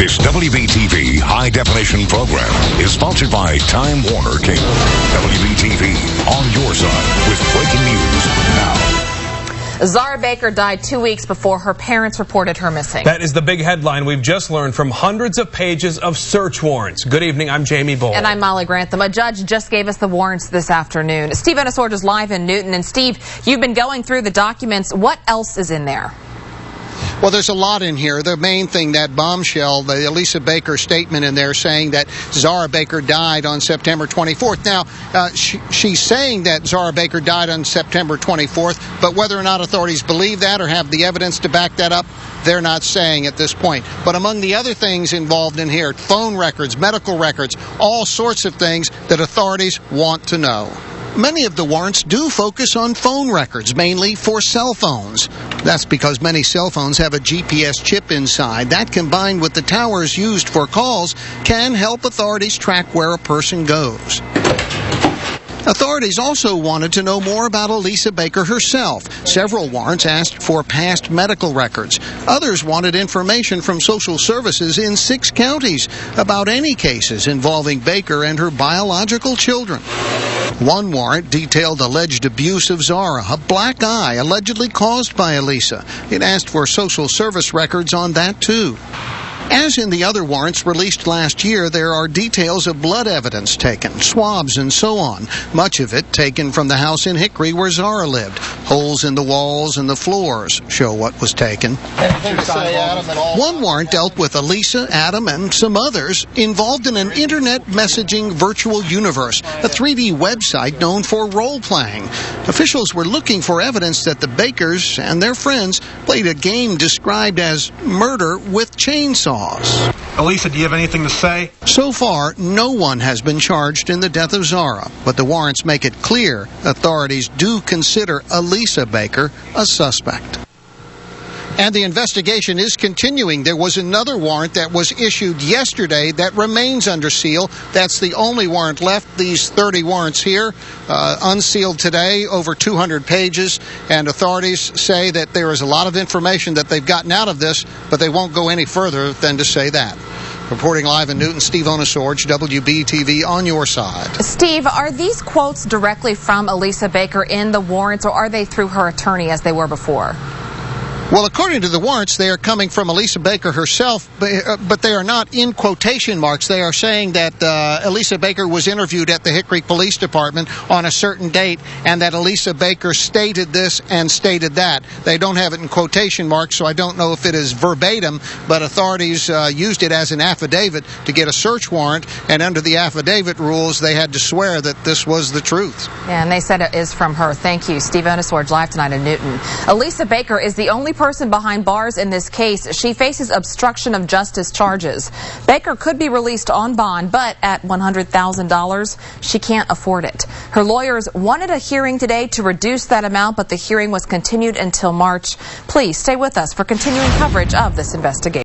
This WBTV high-definition program is sponsored by Time Warner Cable. WBTV on your side with breaking news now. Zahra Baker died 2 weeks before her parents reported her missing. That is the big headline we've just learned from hundreds of pages of search warrants. Good evening, I'm Jamie Bull. And I'm Molly Grantham. A judge just gave us the warrants this afternoon. Steve Ennisorge is live in Newton. And Steve, you've been going through the documents. What else is in there? Well, there's a lot in here. The main thing, that bombshell, the Elisa Baker statement in there saying that Zahra Baker died on September 24th. Now, she's saying that Zahra Baker died on September 24th, but whether or not authorities believe that or have the evidence to back that up, they're not saying at this point. But among the other things involved in here, phone records, medical records, all sorts of things that authorities want to know. Many of the warrants do focus on phone records, mainly for cell phones. That's because many cell phones have a GPS chip inside. That, combined with the towers used for calls, can help authorities track where a person goes. Authorities also wanted to know more about Elisa Baker herself. Several warrants asked for past medical records. Others wanted information from social services in 6 counties about any cases involving Baker and her biological children. One warrant detailed alleged abuse of Zahra, a black eye allegedly caused by Elisa. It asked for social service records on that too. As in the other warrants released last year, there are details of blood evidence taken, swabs and so on, much of it taken from the house in Hickory where Zahra lived. Holes in the walls and the floors show what was taken. One warrant dealt with Elisa, Adam, and some others involved in an internet messaging virtual universe, a 3D website known for role-playing. Officials were looking for evidence that the Bakers and their friends played a game described as murder with chainsaws. Elisa, do you have anything to say? So far, no one has been charged in the death of Zahra, but the warrants make it clear authorities do consider Elisa Baker a suspect. And the investigation is continuing. There was another warrant that was issued yesterday that remains under seal. That's the only warrant left. These 30 warrants here, unsealed today, over 200 pages. And authorities say that there is a lot of information that they've gotten out of this, but they won't go any further than to say that. Reporting live in Newton, Steve Ennisorge, WBTV on your side. Steve, are these quotes directly from Elisa Baker in the warrants, or are they through her attorney as they were before? Well, according to the warrants, they are coming from Elisa Baker herself, but they are not in quotation marks. They are saying that Elisa Baker was interviewed at the Hickory Police Department on a certain date, and that Elisa Baker stated this and stated that. They don't have it in quotation marks, so I don't know if it is verbatim, but authorities used it as an affidavit to get a search warrant, and under the affidavit rules, they had to swear that this was the truth. Yeah, and they said it is from her. Thank you. Steve Ennisorge, live tonight in Newton. Elisa Baker is the only person behind bars in this case. She faces obstruction of justice charges. Baker could be released on bond, but at $100,000, she can't afford it. Her lawyers wanted a hearing today to reduce that amount, but the hearing was continued until March. Please stay with us for continuing coverage of this investigation.